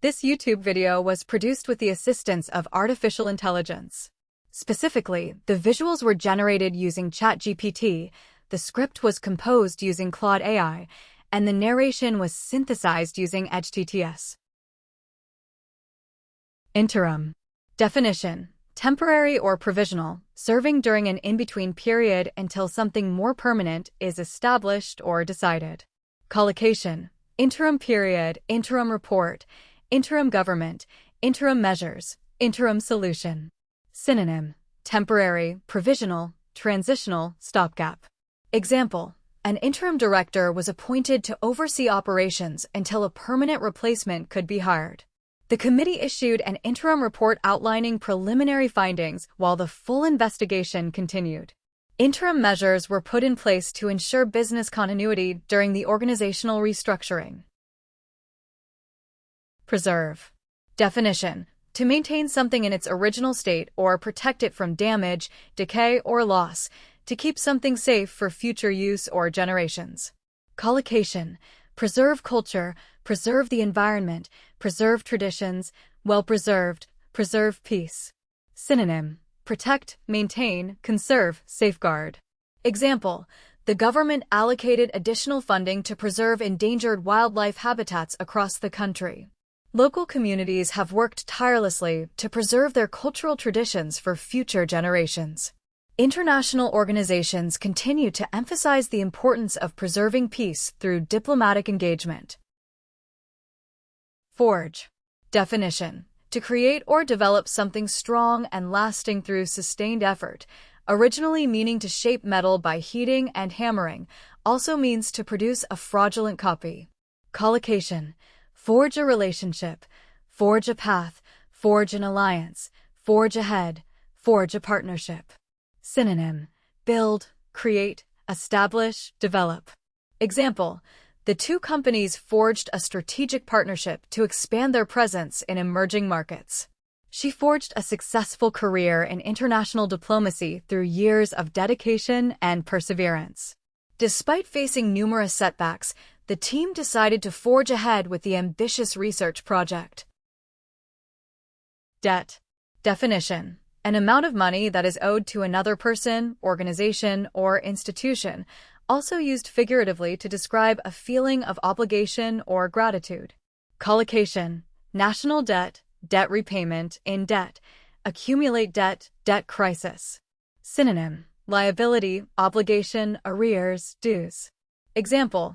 This YouTube video was produced with the assistance of artificial intelligence. Specifically, the visuals were generated using ChatGPT, the script was composed using Claude AI, and the narration was synthesized using Edge-TTS. Interim. Definition: temporary or provisional, serving during an in-between period until something more permanent is established or decided. Collocation: interim period, interim report, interim government, interim measures, interim solution. Synonym: temporary, provisional, transitional, stopgap. Example: an interim director was appointed to oversee operations until a permanent replacement could be hired. The committee issued an interim report outlining preliminary findings while the full investigation continued. Interim measures were put in place to ensure business continuity during the organizational restructuring. Preserve. Definition: to maintain something in its original state or protect it from damage, decay, or loss, to keep something safe for future use or generations. Collocation: preserve culture, preserve the environment, preserve traditions, well-preserved, preserve peace. Synonym: protect, maintain, conserve, safeguard. Example: the government allocated additional funding to preserve endangered wildlife habitats across the country. Local communities have worked tirelessly to preserve their cultural traditions for future generations. International organizations continue to emphasize the importance of preserving peace through diplomatic engagement. Forge. Definition: to create or develop something strong and lasting through sustained effort, originally meaning to shape metal by heating and hammering, also means to produce a fraudulent copy. Collocation: forge a relationship, forge a path, forge an alliance, forge ahead, forge a partnership. Synonym: build, create, establish, develop. Example: the two companies forged a strategic partnership to expand their presence in emerging markets. She forged a successful career in international diplomacy through years of dedication and perseverance. Despite facing numerous setbacks, the team decided to forge ahead with the ambitious research project. Debt. Definition: an amount of money that is owed to another person, organization, or institution, also used figuratively to describe a feeling of obligation or gratitude. Collocation: national debt, debt repayment, in debt, accumulate debt, debt crisis. Synonym: liability, obligation, arrears, dues. Example: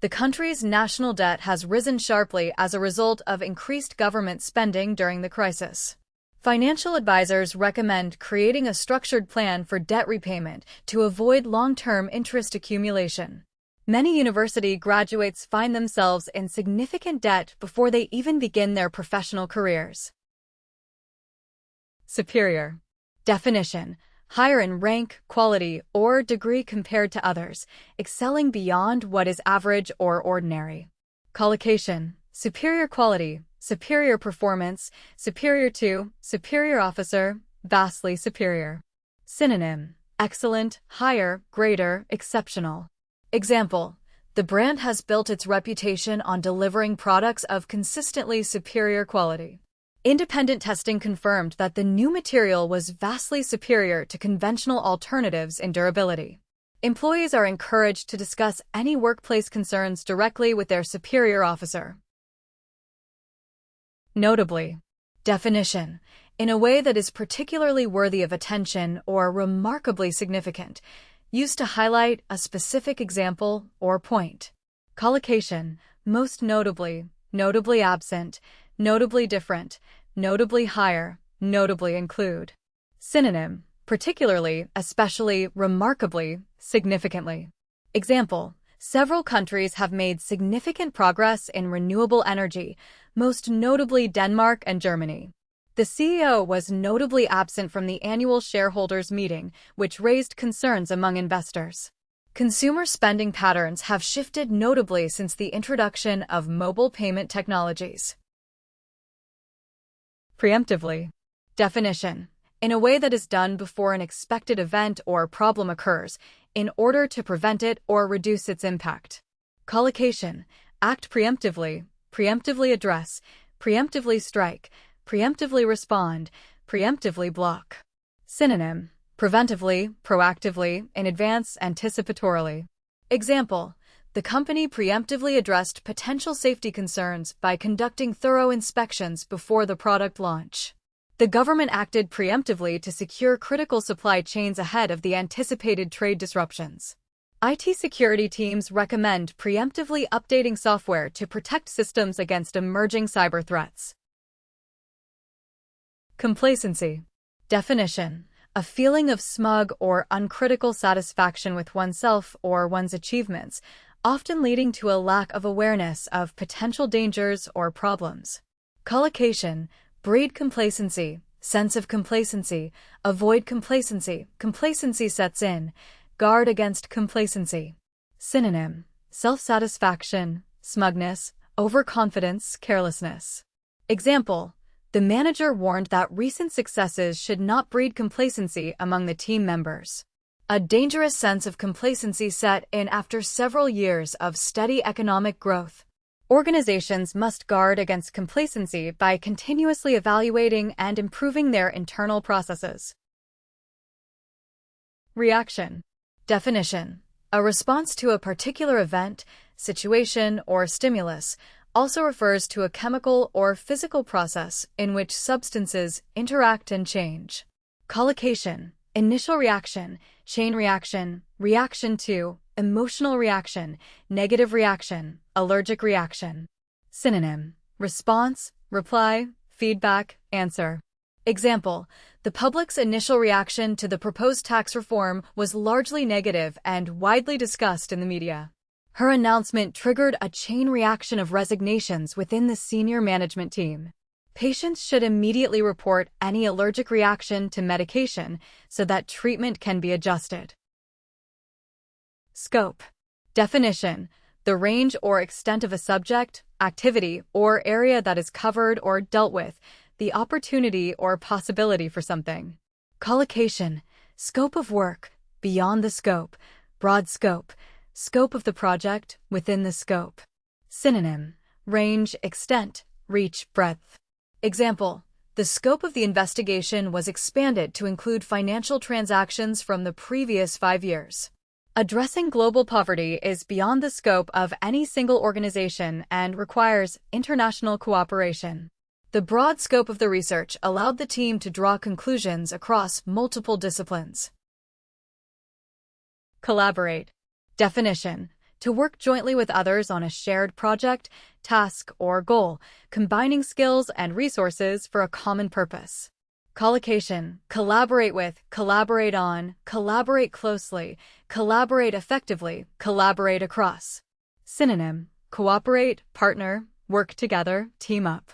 the country's national debt has risen sharply as a result of increased government spending during the crisis. Financial advisors recommend creating a structured plan for debt repayment to avoid long-term interest accumulation. Many university graduates find themselves in significant debt before they even begin their professional careers. Superior. Definition: higher in rank, quality, or degree compared to others, excelling beyond what is average or ordinary. Collocation: superior quality, superior performance, superior to, superior officer, vastly superior. Synonym: excellent, higher, greater, exceptional. Example: the brand has built its reputation on delivering products of consistently superior quality. Independent testing confirmed that the new material was vastly superior to conventional alternatives in durability. Employees are encouraged to discuss any workplace concerns directly with their superior officer. Notably. Definition: in a way that is particularly worthy of attention or remarkably significant, used to highlight a specific example or point. Collocation: most notably, notably absent, notably different, notably higher, notably include. Synonym: particularly, especially, remarkably, significantly. Example: several countries have made significant progress in renewable energy, most notably Denmark and Germany. The CEO was notably absent from the annual shareholders' meeting, which raised concerns among investors. Consumer spending patterns have shifted notably since the introduction of mobile payment technologies. Preemptively. Definition: in a way that is done before an expected event or problem occurs, in order to prevent it or reduce its impact. Collocation: act preemptively, preemptively address, preemptively strike, preemptively respond, preemptively block. Synonym: preventively, proactively, in advance, anticipatorily. Example: the company preemptively addressed potential safety concerns by conducting thorough inspections before the product launch. The government acted preemptively to secure critical supply chains ahead of the anticipated trade disruptions. IT security teams recommend preemptively updating software to protect systems against emerging cyber threats. Complacency. Definition: a feeling of smug or uncritical satisfaction with oneself or one's achievements, often leading to a lack of awareness of potential dangers or problems. Collocation: breed complacency, sense of complacency, avoid complacency, complacency sets in, guard against complacency. Synonym: self-satisfaction, smugness, overconfidence, carelessness. Example: the manager warned that recent successes should not breed complacency among the team members. A dangerous sense of complacency set in after several years of steady economic growth. Organizations must guard against complacency by continuously evaluating and improving their internal processes. Reaction. Definition: a response to a particular event, situation, or stimulus, also refers to a chemical or physical process in which substances interact and change. Collocation: initial reaction, chain reaction, reaction to, emotional reaction, negative reaction, allergic reaction. Synonym: response, reply, feedback, answer. Example: the public's initial reaction to the proposed tax reform was largely negative and widely discussed in the media. Her announcement triggered a chain reaction of resignations within the senior management team. Patients should immediately report any allergic reaction to medication so that treatment can be adjusted. Scope. Definition: the range or extent of a subject, activity, or area that is covered or dealt with, the opportunity or possibility for something. Collocation: scope of work, beyond the scope, broad scope, scope of the project, within the scope. Synonym: range, extent, reach, breadth. Example: the scope of the investigation was expanded to include financial transactions from the previous 5 years. Addressing global poverty is beyond the scope of any single organization and requires international cooperation. The broad scope of the research allowed the team to draw conclusions across multiple disciplines. Collaborate. Definition: to work jointly with others on a shared project, task, or goal, combining skills and resources for a common purpose. Collocation: collaborate with, collaborate on, collaborate closely, collaborate effectively, collaborate across. Synonym: cooperate, partner, work together, team up.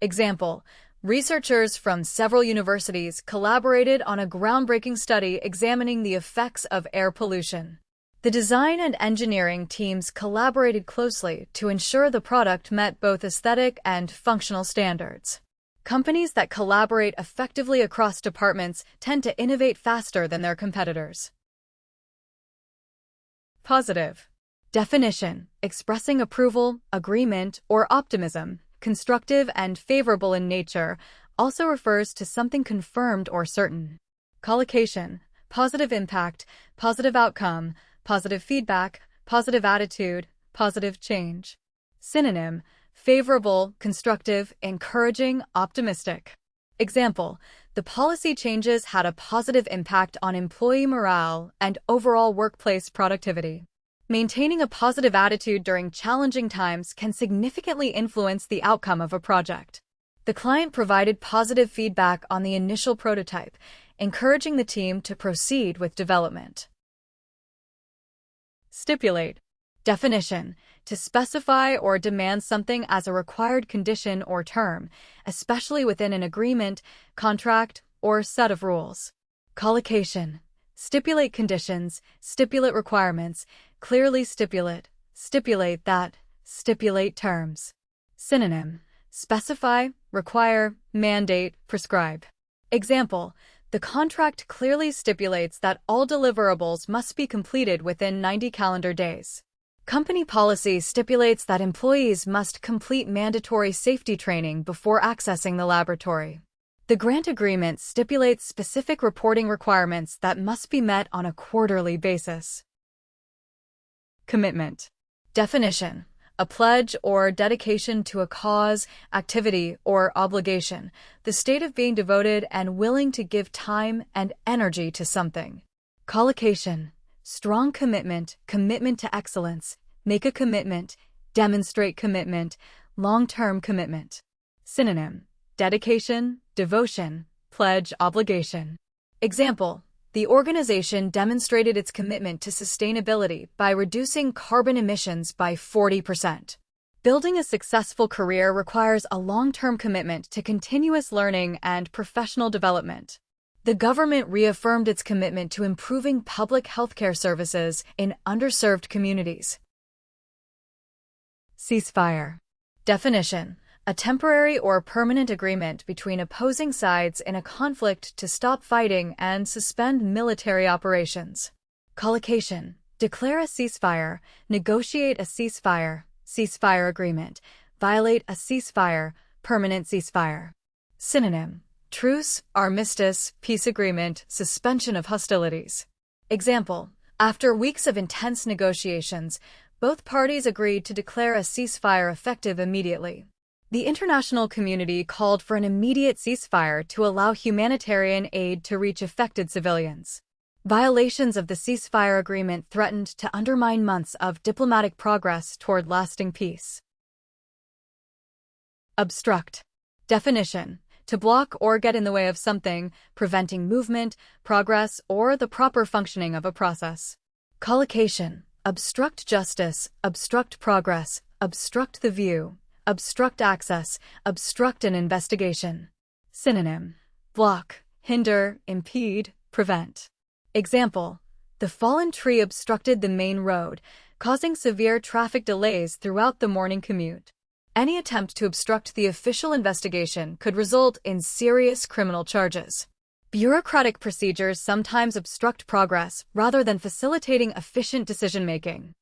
Example: researchers from several universities collaborated on a groundbreaking study examining the effects of air pollution. The design and engineering teams collaborated closely to ensure the product met both aesthetic and functional standards. Companies that collaborate effectively across departments tend to innovate faster than their competitors. Positive. Definition: expressing approval, agreement, or optimism, constructive and favorable in nature, also refers to something confirmed or certain. Collocation: positive impact, positive outcome, positive feedback, positive attitude, positive change. Synonym: favorable, constructive, encouraging, optimistic. Example: the policy changes had a positive impact on employee morale and overall workplace productivity. Maintaining a positive attitude during challenging times can significantly influence the outcome of a project. The client provided positive feedback on the initial prototype, encouraging the team to proceed with development. Stipulate. Definition: to specify or demand something as a required condition or term, especially within an agreement, contract, or set of rules. Collocation: stipulate conditions, stipulate requirements, clearly stipulate, stipulate that, stipulate terms. Synonym: specify, require, mandate, prescribe. Example: the contract clearly stipulates that all deliverables must be completed within 90 calendar days. Company policy stipulates that employees must complete mandatory safety training before accessing the laboratory. The grant agreement stipulates specific reporting requirements that must be met on a quarterly basis. Commitment. Definition: a pledge or dedication to a cause, activity, or obligation, the state of being devoted and willing to give time and energy to something. Collocation: strong commitment, commitment to excellence, make a commitment, demonstrate commitment, long-term commitment. Synonym: dedication, devotion, pledge, obligation. Example: the organization demonstrated its commitment to sustainability by reducing carbon emissions by 40%. Building a successful career requires a long-term commitment to continuous learning and professional development. The government reaffirmed its commitment to improving public healthcare services in underserved communities. Ceasefire. Definition: a temporary or permanent agreement between opposing sides in a conflict to stop fighting and suspend military operations. Collocation: declare a ceasefire, negotiate a ceasefire, ceasefire agreement, violate a ceasefire, permanent ceasefire. Synonym: truce, armistice, peace agreement, suspension of hostilities. Example: after weeks of intense negotiations, both parties agreed to declare a ceasefire effective immediately. The international community called for an immediate ceasefire to allow humanitarian aid to reach affected civilians. Violations of the ceasefire agreement threatened to undermine months of diplomatic progress toward lasting peace. Obstruct. Definition: to block or get in the way of something, preventing movement, progress, or the proper functioning of a process. Collocation: obstruct justice, obstruct progress, obstruct the view, obstruct access, obstruct an investigation. Synonym: block, hinder, impede, prevent. Example: the fallen tree obstructed the main road, causing severe traffic delays throughout the morning commute. Any attempt to obstruct the official investigation could result in serious criminal charges. Bureaucratic procedures sometimes obstruct progress rather than facilitating efficient decision-making.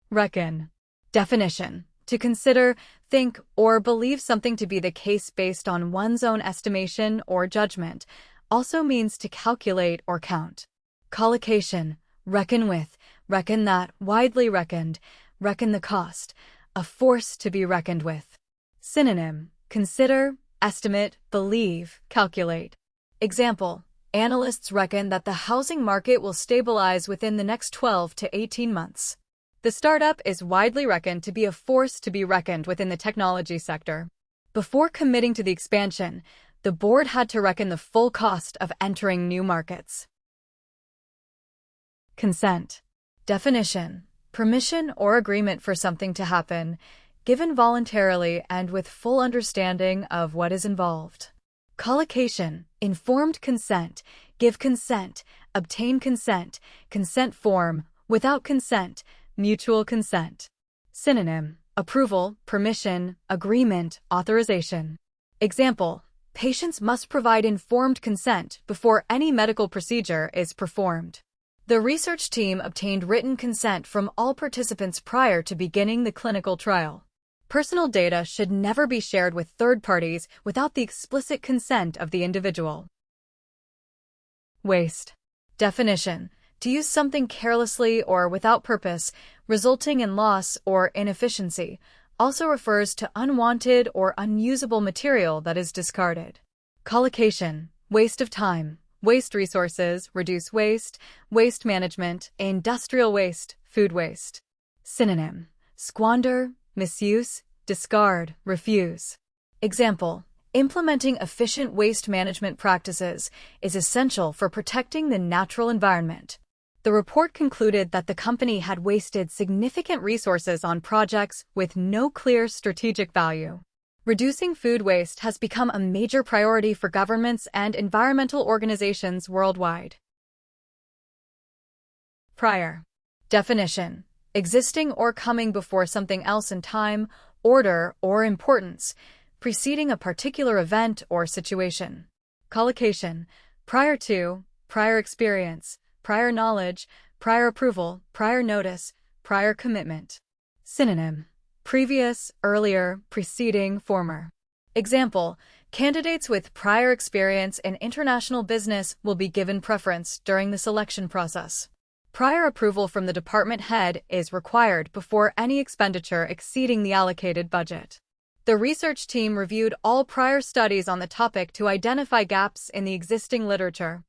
Reckon. Definition: to consider, think, or believe something to be the case based on one's own estimation or judgment, also means to calculate or count. Collocation: reckon with, reckon that, widely reckoned, reckon the cost, a force to be reckoned with. Synonym: consider, estimate, believe, calculate. Example: analysts reckon that the housing market will stabilize within the next 12 to 18 months. The startup is widely reckoned to be a force to be reckoned with in the technology sector. Before committing to the expansion, the board had to reckon the full cost of entering new markets. Consent. Definition: permission or agreement for something to happen, given voluntarily and with full understanding of what is involved. Collocation: informed consent, give consent, obtain consent, consent form, without consent, mutual consent. Synonym: approval, permission, agreement, authorization. Example: patients must provide informed consent before any medical procedure is performed. The research team obtained written consent from all participants prior to beginning the clinical trial. Personal data should never be shared with third parties without the explicit consent of the individual. Waste. Definition: to use something carelessly or without purpose, resulting in loss or inefficiency, also refers to unwanted or unusable material that is discarded. Collocation: waste of time, waste resources, reduce waste, waste management, industrial waste, food waste. Synonym: squander, misuse, discard, refuse. Example: implementing efficient waste management practices is essential for protecting the natural environment. The report concluded that the company had wasted significant resources on projects with no clear strategic value. Reducing food waste has become a major priority for governments and environmental organizations worldwide. Prior. Definition: existing or coming before something else in time, order, or importance, preceding a particular event or situation. Collocation: prior to, prior experience, prior knowledge, prior approval, prior notice, prior commitment. Synonym: previous, earlier, preceding, former. Example: candidates with prior experience in international business will be given preference during the selection process. Prior approval from the department head is required before any expenditure exceeding the allocated budget. The research team reviewed all prior studies on the topic to identify gaps in the existing literature.